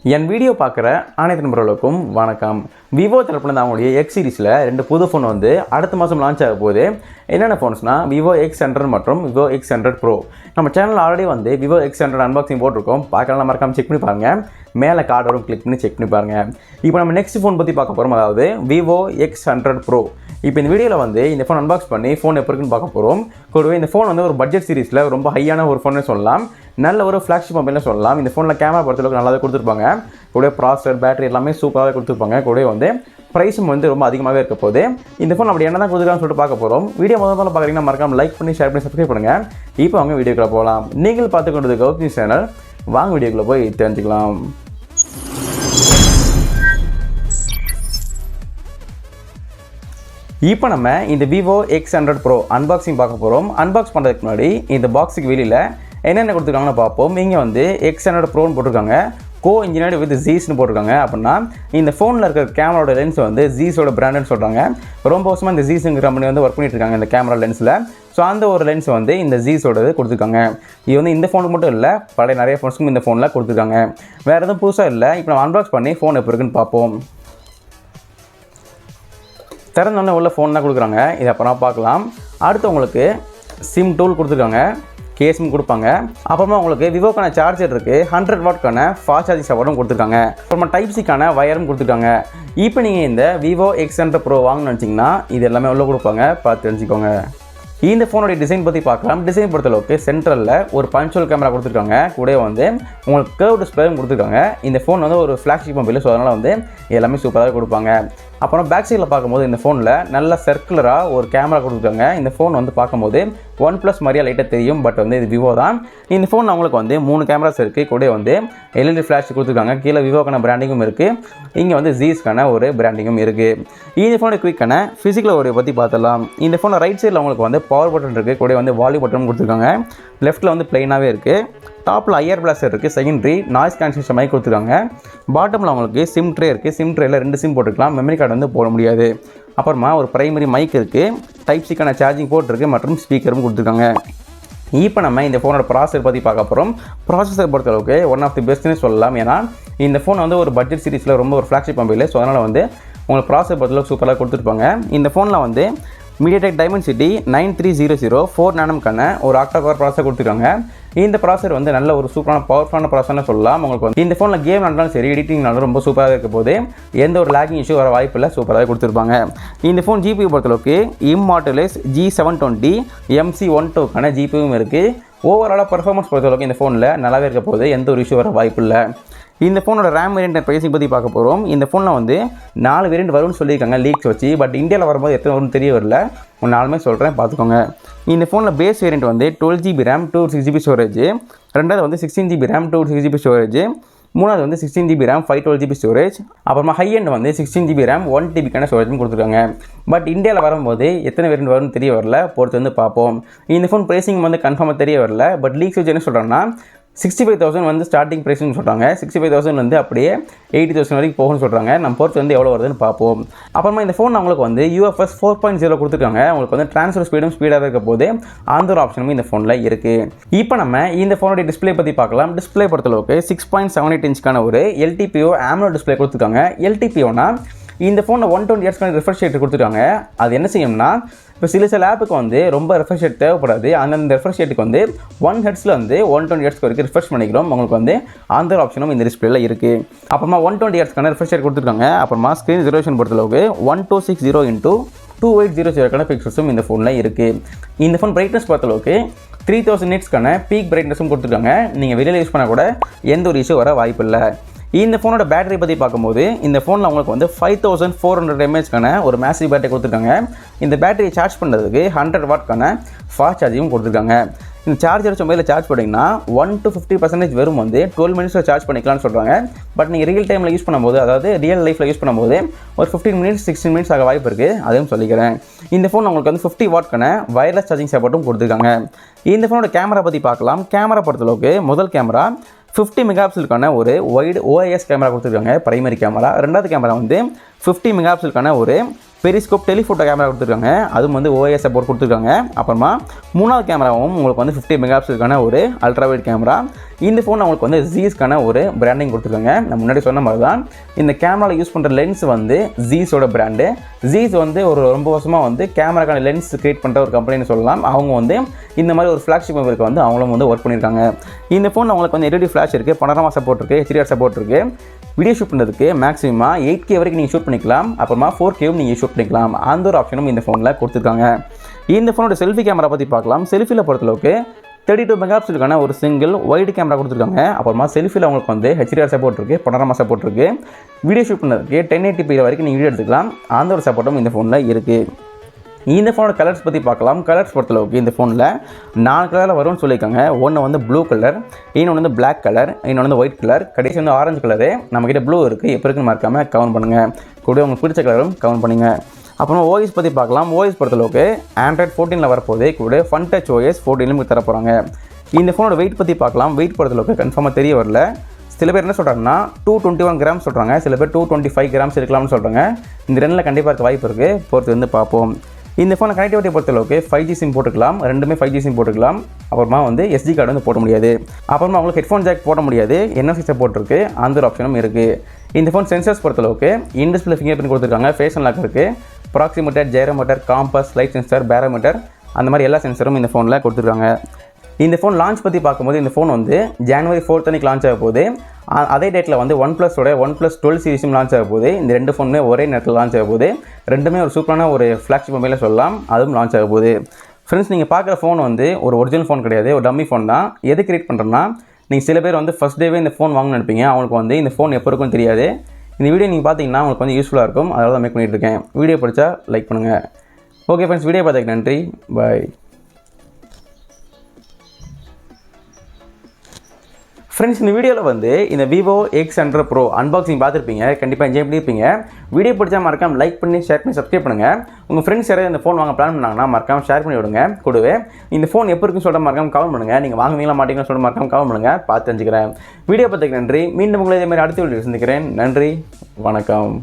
என் video பார்க்குற அனைத்து நண்பர்களுக்கும் வணக்கம். விவோ தரப்புலேருந்து அவங்களுடைய எக்ஸ் சீரிஸில் 2 புது ஃபோன் வந்து அடுத்த மாதம் லான்ச் ஆக போகுது. என்னென்ன ஃபோன்ஸ்னால் விவோ X100 மற்றும் விவோ X100 Pro. நம்ம சேனல் ஆல்ரெடி வந்து விவோ X100 அன்பாக்சிங் போட்டிருக்கோம். பார்க்கலாம், மறக்காமல் செக் பண்ணி பாருங்கள். மேலே கார்டு வரும், கிளிக் பண்ணி செக் பண்ணி பாருங்கள். இப்போ நம்ம நெக்ஸ்ட் ஃபோன் பற்றி பார்க்க போகிறோம், அதாவது விவோ X100 Pro. இப்போ இந்த வீடியோவில் வந்து இந்த ஃபோன் அன்பாக்ஸ் பண்ணி ஃபோன் எப்போ இருக்குன்னு பார்க்க போகிறோம். கூடவே இந்த ஃபோன் வந்து ஒரு பட்ஜெட் சீரிஸில் ரொம்ப ஹையான ஒரு ஃபோன்னு சொல்லலாம், நல்ல ஒரு ஃப்ளாக்ஷிப் மொபைல்னு சொல்லலாம். இந்த ஃபோனில் கேமரா பொறுத்தளவுக்கு நல்லாவே கொடுத்துருப்பாங்க. கூட ப்ராசஸர், பேட்டரி எல்லாமே சூப்பராகவே கொடுத்துருப்பாங்க. கூட வந்து ப்ரைஸும் வந்து ரொம்ப அதிகமாகவே இருக்க போகுது. இந்த ஃபோன் அப்படி என்ன தான் கொடுத்துருக்கான்னு சொல்லிட்டு பார்க்க போகிறோம். வீடியோ முதல்ல பார்க்குறீங்கன்னா மறக்காம லைக் பண்ணி ஷேர் பண்ணி சப்ஸ்கிரைப் பண்ணுங்கள். இப்போ அவங்க வீடியோக்குள்ளே போகலாம். நீங்கள் பார்த்து கொண்டது கௌதம் நியூஸ் சேனல். வாங்க வீடியோக்குள்ளே போய் தெரிஞ்சுக்கலாம். இப்போ நம்ம இந்த விவோ X100 Pro அன்பாக்சிங் பார்க்க போகிறோம். அன்பாக்ஸ் பண்ணுறதுக்கு முன்னாடி இந்த பாக்ஸுக்கு வெளியில் என்னென்ன கொடுத்துருக்காங்கன்னு பார்ப்போம். இங்கே வந்து X100 Proன்னு போட்டிருக்காங்க, கோ இன்ஜினியர்டு வித் ஜீஸ்னு போட்டிருக்காங்க. அப்படின்னா இந்த ஃபோனில் இருக்கிற கேமராவோட லென்ஸ் வந்து ஜீஸோட பிராண்டுன்னு சொல்கிறாங்க. ரொம்ப வருஷமாக இந்த ஜீஸுங்கிற கம்பெனி வந்து ஒர்க் பண்ணிட்டு இருக்காங்க இந்த கேமரா லென்ஸில். ஸோ அந்த ஒரு லென்ஸ் வந்து இந்த ஜீஸோடது கொடுத்துருக்காங்க. இது வந்து இந்த ஃபோனுக்கு மட்டும் இல்லை, பழைய நிறைய ஃபோன்ஸுக்கும் இந்த ஃபோனில் கொடுத்துருக்காங்க. வேறு எதுவும் புதுசாக இல்லை. இப்போ நம்ம அன்பாக்ஸ் பண்ணி ஃபோன் எப்போ இருக்குன்னு பார்ப்போம். திறந்தோடனே உள்ள ஃபோன் தான் கொடுக்குறாங்க, இதை அப்புறம் பார்க்கலாம். அடுத்து உங்களுக்கு சிம் டூல் கொடுத்துருக்காங்க, கேஸும் கொடுப்பாங்க. அப்புறமா உங்களுக்கு விவோக்கான சார்ஜர் இருக்குது, 100 வாட்க்கான ஃபாஸ்ட் சார்ஜிங் சப்போர்ட்டும் கொடுத்துருக்காங்க. அப்புறமா டைப் சிக்கான வயரும் கொடுத்துருக்காங்க. இப்போ நீங்கள் இந்த விவோ X100 Pro வாங்கணும்னு நினச்சிங்கன்னா இது எல்லாமே உள்ள கொடுப்பாங்க, பார்த்து தெரிஞ்சுக்கோங்க. இந்த ஃபோனுடைய டிசைன் பற்றி பார்க்கலாம். டிசைன் பொறுத்தளவுக்கு சென்ட்ரலில் ஒரு பஞ்சுவல் கேமரா கொடுத்துருக்காங்க, கூட வந்து உங்களுக்கு கர்வ் டிஸ்பிளேயும் கொடுத்துருக்காங்க. இந்த ஃபோன் வந்து ஒரு ஃப்ளாக்ஷிப் மொபைல், ஸோ அதனால் வந்து எல்லாமே சூப்பராக கொடுப்பாங்க. அப்புறம் பேக் சைடில் பார்க்கும்போது இந்த ஃபோனில் நல்ல சர்க்குலராக ஒரு கேமரா கொடுத்துருக்காங்க. இந்த ஃபோன் வந்து பார்க்கும்போது OnePlus மாதிரியாக லைட்டாக தெரியும், பட் வந்து இது விவோ தான். இந்த ஃபோன் அவங்களுக்கு வந்து 3 கேமராஸ் இருக்குது, கூட வந்து LED ஃப்ளாஷ் கொடுத்துருக்காங்க. கீழே விவோக்கான பிராண்டிங்கும் இருக்குது, இங்கே வந்து ஜீஸ்க்கான ஒரு பிராண்டிங்கும் இருக்குது. இந்த ஃபோனோட குயிக்கான ஃபிசிக்கல் ஒரு பற்றி பார்த்தலாம். இந்த ஃபோனில் ரைட் சைடில் அவங்களுக்கு வந்து பவர் பட்டன் இருக்குது, கூட வந்து வால்யூம் பட்டன் கொடுத்துருக்காங்க. லெஃப்ட்டில் வந்து பிளைனாகவே இருக்குது. டாப்பில் ஐஆர் பிளாஸ்டர் இருக்குது, செகண்டரி நாய்ஸ் கேன்சலேஷன் மைக் கொடுத்துருக்காங்க. பாட்டமில் அவங்களுக்கு சிம் ட்ரே இருக்குது, சிம் ட்ரேயில் 2 சிம் போட்டுக்கலாம், மெமரி கார்டு வந்து போட முடியாது. அப்புறமா ஒரு பிரைமரி மைக் இருக்குது, டைப் சிக்கான சார்ஜிங் போர்ட் இருக்குது, மற்றும் ஸ்பீக்கரும் கொடுத்துருக்காங்க. இப்போ நம்ம இந்த ஃபோனோட ப்ராசஸர் பற்றி பார்க்க போகிறோம். ப்ராசஸர் பொறுத்தளவுக்கு ஒன் ஆஃப் தி பெஸ்ட்னே சொல்லலாம். ஏன்னா இந்த ஃபோன் வந்து ஒரு பட்ஜெட் சீரிஸில் ரொம்ப ஒரு ஃப்ளாக்ஷிப் மொபைல், ஸோ அதனால் வந்து உங்களுக்கு ப்ராசஸர் பொறுத்தளவுக்கு சூப்பராக கொடுத்துருப்பாங்க. இந்த ஃபோனில் வந்து MediaTek Dimensity 9300 4 நானோம்க்கான ஒரு ஆக்டா-கோர் ப்ராசஸர் கொடுத்துருக்காங்க. இந்த ப்ராசஸர் வந்து நல்ல ஒரு சூப்பரான பவர்ஃபுல்லான ப்ராசஸர்னு சொல்லலாம். உங்களுக்கு வந்து இந்த ஃபோனில் கேம் நடந்தாலும் சரி, எடிட்டிங்னாலும் ரொம்ப சூப்பராக இருக்க போது எந்த ஒரு லேகிங் இஷ்யூ வர வாய்ப்பு இல்லை, சூப்பராக கொடுத்துருப்பாங்க. இந்த ஃபோன் ஜிபியூ பொறுத்தளவுக்கு Immortalis G720 MC12க்கான ஜிபியும் இருக்குது. ஓவராலாக பர்ஃபார்மன்ஸ் பொறுத்தளவுக்கு இந்த ஃபோனில் நல்லாவே இருக்க போது எந்த ஒரு இஷ்யூ வர வாய்ப்பு இல்லை. இந்த ஃபோனோட ரேம் வேரியண்ட் ப்ரைஸிங் பற்றி பார்க்க போகிறோம். இந்த ஃபோனில் வந்து 4 வேரியண்ட் வரும்னு சொல்லியிருக்காங்க லீக்ஸ் வச்சு, பட் இந்தியாவில் வரும்போது எத்தனை வரும்னு தெரிய வரல. ஒரு 4மே சொல்கிறேன், பார்த்துக்கோங்க. இந்த ஃபோனில் பேஸ் வேரியண்ட் வந்து 12GB RAM 256GB ஸ்டோரேஜ், ரெண்டாவது வந்து 16GB RAM 256GB ஸ்டோரேஜ், மூணாவது வந்து 16GB RAM 512GB ஸ்டோரேஜ், அப்புறமா ஹை எண்ட் வந்து 16GB RAM 1TBக்கான ஸ்டோரேஜும் கொடுத்துருக்காங்க. பட் இந்தியாவில் வரும்போது எத்தனை வேரியண்ட் வரும்னு தெரிய வரல, பொறுத்து வந்து பார்ப்போம். இந்த ஃபோன் ப்ரைஸிங் வந்து கன்ஃபார்மாக தெரிய வரல, பட் லீக்ஸ் வச்சு என்ன சொல்கிறாங்கன்னா 65,000 வந்து ஸ்டார்டிங் ப்ரைஸ்னு சொல்கிறாங்க. 65,000 வந்து அப்படியே 80,000 வரைக்கும் போகும்னு சொல்கிறாங்க. நம்ம பொறுத்து வந்து எவ்வளோ வருதுன்னு பார்ப்போம். அப்புறமா இந்த ஃபோன் அவங்களுக்கு வந்து UFS 4.0 கொடுத்துருக்காங்க. அவங்களுக்கு வந்து ட்ரான்ஸ்ஃபர் ஸ்பீடும் ஸ்பீடாக இருக்க போது அந்த ஒரு ஆப்ஷனும் இந்த ஃபோனில் இருக்குது. இப்போ நம்ம இந்த ஃபோனுடைய டிஸ்பிளே பற்றி பார்க்கலாம். டிஸ்பிளே பொறுத்தளவுக்கு 6.78 இன்ச்சுக்கான ஒரு LTPO AMOLED டிஸ்பிளே கொடுத்துருக்காங்க. LTPOனா இந்த ஃபோனில் 120 Hz ரிஃப்ரெஷ் ரேட் கொடுத்துருக்காங்க. அது என்ன செய்யும்னா, இப்போ சில ஆப்புக்கு வந்து ரொம்ப ரிஃப்ரெஷ் ரேட் தேவைப்படாது, அந்த ரிஃப்ரெஷ் ரேட்டுக்கு வந்து 1 Hz வந்து 120 Hz வரைக்கும் ரிஃப்ரெஷ் பண்ணிக்கிறோம். உங்களுக்கு வந்து அந்த ஒரு ஆப்ஷனும் இந்த டிஸ்பிளேல இருக்குது. அப்புறமா 120 Hzக்கான ரிஃப்ரெஷ் ரேட் கொடுத்துருக்காங்க. அப்புறமா ஸ்க்ரீன் ரெசல்யூஷன் பொறுத்தளவுக்கு 1260x2800 பிக்சல்ஸும் இந்த ஃபோனில் இருக்குது. இந்த ஃபோன் பிரைட்னஸ் பொறுத்தளவுக்கு 3000 nitsக்கான பீக் பிரைட்னஸும் கொடுத்துருக்காங்க. நீங்கள் வெளியில் யூஸ் பண்ணால் கூட எந்த ஒரு இஷ்யூ வர வாய்ப்பு இல்லை. இந்த ஃபோனோட பேட்டரி பற்றி பார்க்கும்போது இந்த ஃபோனில் அவங்களுக்கு வந்து 5400 mAhக்கான ஒரு மேசிவ் பேட்டரி கொடுத்துருக்காங்க. இந்த பேட்டரியை சார்ஜ் பண்ணுறதுக்கு 100 வாட்க்கான ஃபாஸ்ட் சார்ஜிங்கும் கொடுத்துருக்காங்க. இந்த சார்ஜர் வச்ச மொபைலில் சார்ஜ் பண்ணிங்கன்னா 1 to 50% வெறும் வந்து 12 மினிட்ஸில் சார்ஜ் பண்ணிக்கலாம்னு சொல்கிறாங்க. பட் நீங்கள் ரியல் டைமில் யூஸ் பண்ணும்போது, அதாவது ரியல் லைஃப்பில் யூஸ் பண்ணும்போது ஒரு 15 மினிட்ஸ் 16 மினிட்ஸ் ஆக வாய்ப்பு இருக்குது, அதையும் சொல்லிக்கிறேன். இந்த ஃபோன் உங்களுக்கு வந்து 50 வாட்க்கான வயர்லெஸ் சார்ஜிங் சப்போர்ட்டும் கொடுத்துருக்காங்க. இந்த ஃபோனோட கேமரா பற்றி பார்க்கலாம். கேமரா பொறுத்தளவுக்கு முதல் கேமரா 50 மெகாபிக்சலுக்கான ஒரு வைடு OIS கேமரா கொடுத்துருக்காங்க, பிரைமரி கேமரா. ரெண்டாவது கேமரா வந்து 50 மெகாபிக்சலுக்கான ஒரு பெரிஸ்கோப் டெலிஃபோட்டோ கேமரா கொடுத்துருக்காங்க, அதுவும் வந்து OIS சப்போர்ட் கொடுத்துருக்காங்க. அப்புறமா மூணாவது கேமராவும் உங்களுக்கு வந்து 50 மெகா பிக்சலுக்கான ஒரு அல்ட்ரா வைட் கேமரா. இந்த ஃபோன் உங்களுக்கு வந்து ஜீஸ்க்கான ஒரு பிராண்டிங் கொடுத்துருக்காங்க. நான் முன்னாடி சொன்ன மாதிரி தான் இந்த கேமராவில் யூஸ் பண்ணுற லென்ஸ் வந்து ஜீஸோட பிராண்டு. ஜீஸ் வந்து ஒரு ரொம்ப வருஷமாக வந்து கேமராக்கான லென்ஸ் கிரியேட் பண்ணுற ஒரு கம்பெனின்னு சொல்லலாம். அவங்க வந்து இந்த மாதிரி ஒரு ஃப்ளாக்ஷிப் மொபைலுக்கு வந்து அவங்களும் வந்து ஒர்க் பண்ணியிருக்காங்க. இந்த ஃபோன் அவங்களுக்கு வந்து LED ஃப்ளாஷ் இருக்குது, பனோரமா சப்போர்ட் இருக்குது, HDR சப்போர்ட் இருக்குது. வீடியோ ஷூட் பண்ணுறதுக்கு மேக்ஸிமமாக 8K வரைக்கும் நீங்கள் ஷூட் பண்ணிக்கலாம். அப்புறமா 4Kவும் நீங்கள் ஷூட் பண்ணிக்கலாம். அந்த ஒரு ஆப்ஷனும் இந்த ஃபோனில் கொடுத்துருக்காங்க. இந்த ஃபோனோட செல்ஃபி கேமரா பற்றி பார்க்கலாம். செல்ஃபியில் பொறுத்தளவுக்கு 32 மெகா பிக்சலுக்கான ஒரு சிங்கிள் வைடு கேமரா கொடுத்துருக்காங்க. அப்புறமா செல்ஃபியில் உங்களுக்கு வந்து HDR சப்போர்ட் இருக்குது, பனோரமா சப்போர்ட் இருக்குது. வீடியோ ஷூட் பண்ணுறதுக்கு 1080p வரைக்கும் நீங்கள் வீடியோ எடுத்துக்கலாம். அந்த ஒரு சப்போர்ட்டும் இந்த ஃபோனில் இருக்குது. இந்த ஃபோனோட கலர்ஸ் பற்றி பார்க்கலாம். கலர்ஸ் பொறுத்தளவுக்கு இந்த ஃபோனில் 4 கலரில் வரும்னு சொல்லியிருக்காங்க. ஒன்று வந்து ப்ளூ கலர், இன்னொன்று வந்து பிளாக் கலர், இன்னொன்று வந்து ஒயிட் கலர், கடைசி வந்து ஆரஞ்சு கலரு. நம்மக்கிட்ட ப்ளூ இருக்குது, எப்போ இருக்குன்னு மறக்காமல் கமெண்ட் பண்ணுங்கள். கூட உங்களுக்கு பிடிச்ச கலரும் கமெண்ட் பண்ணுங்கள். அப்புறம் OS பற்றி பார்க்கலாம். OS பொறுத்தளவுக்கு Android 14 வரப்போதே, கூட Fun Touch OS 14 தர போகிறாங்க. இந்த ஃபோனோட வெயிட் பற்றி பார்க்கலாம். வெயிட் பொறுத்தளவுக்கு கன்ஃபார்மாக தெரிய வரல. சில பேர் என்ன சொல்கிறாங்கன்னா 221 கிராம்ஸ் சொல்கிறாங்க, சில பேர் 225 கிராம்ஸ் இருக்கலாம்னு சொல்கிறாங்க. இந்த ரெண்டில் கண்டிப்பாக இருக்க வாய்ப்பு இருக்குது, பொறுத்து வந்து பார்ப்போம். இந்த ஃபோனை கனெக்டிவிட்டி பொறுத்தளவுக்கு 5G சிம் போட்டுக்கலாம், ரெண்டுமே 5G சிம் போட்டுக்கலாம். அப்புறமா வந்து SD கார்டு வந்து போட முடியாது. அப்புறமா உங்களுக்கு ஹெட்ஃபோன் ஜாக் போட முடியாது, NFC சப்போர்ட் இருக்குது, அந்த ஒரு ஆப்ஷனும் இருக்குது. இந்த ஃபோன் சென்சர்ஸ் பொறுத்தளவுக்கு இன்டிஸ்பிளே ஃபிங்கர் பிரிண்ட் கொடுத்துருக்காங்க, ஃபேஸ் அன்லாக் இருக்குது, ப்ராக்சிமீட்டர், ஜைரோமீட்டர், காம்பஸ், லைட் சென்சார், பேரோமீட்டர், அந்த மாதிரி எல்லா சென்சரும் இந்த ஃபோனில் கொடுத்துருக்காங்க. இந்த ஃபோன் லான்ச் பற்றி பார்க்கும்போது இந்த ஃபோன் வந்து January 4 அன்றைக்கி லான்ச் ஆக போகுது. அதே டேட்டில் வந்து OnePlusோட OnePlus 12 சீரிஸும் லான்ச் ஆக போகுது. இந்த ரெண்டு ஃபோனுமே ஒரே நேரத்தில் லான்ச் ஆக போகுது. ரெண்டுமே ஒரு சூப்பரான ஒரு ஃப்ளாக்ஷிப் மொபைலில் சொல்லலாம், அதுவும் லான்ச் ஆக போகுது. ஃப்ரெண்ட்ஸ், நீங்கள் பார்க்குற ஃபோன் வந்து ஒரு ஒரிஜினல் ஃபோன் கிடையாது, ஒரு டம்மி ஃபோன் தான். எது கிரியேட் பண்ணுறேன்னா, நீங்கள் சில பேர் வந்து ஃபஸ்ட் டேவே இந்த ஃபோன் வாங்கணும்னு நினைப்பீங்க, அவங்களுக்கு வந்து இந்த ஃபோன் எப்போ இருக்குன்னு தெரியாது. இந்த வீடியோ நீங்கள் பார்த்தீங்கன்னா உங்களுக்கு வந்து யூஸ்ஃபுல்லாக இருக்கும், அதனால தான் மேக் பண்ணிகிட்டு இருக்கேன். வீடியோ பிடிச்சா லைக் பண்ணுங்கள். ஓகே ஃப்ரெண்ட்ஸ், வீடியோ பார்த்ததுக்கு நன்றி, பாய். ஃப்ரெண்ட்ஸ், இந்த வீடியோவில் வந்து இந்த Vivo X100 Pro அன்பாக்சிங் பார்த்துருப்பீங்க, கண்டிப்பாக என்ஜாய் பண்ணியிருப்பீங்க. வீடியோ பிடிச்சா மறக்காம லைக் பண்ணி ஷேர் பண்ணி சப்ஸ்கிரைப் பண்ணுங்கள். உங்கள் ஃப்ரெண்ட்ஸ் யாராவது இந்த ஃபோன் வாங்க பிளான் பண்ணாங்கன்னா மறக்காம ஷேர் பண்ணி விடுங்க. கூடவே இந்த ஃபோன் எப்போ இருக்குன்னு சொல்கிற மறக்காம கமெண்ட் பண்ணுங்கள். நீங்கள் வாங்குவீங்களா மாட்டீங்கன்னு சொல்கிற மறக்காம கமெண்ட் பண்ணுங்கள், பார்த்து தெரிஞ்சுக்கிறேன். வீடியோ பார்த்துக்கு நன்றி. மீண்டும் உங்களை இதே மாதிரி அடுத்த வீடியோ சந்திக்கிறேன். நன்றி, வணக்கம்.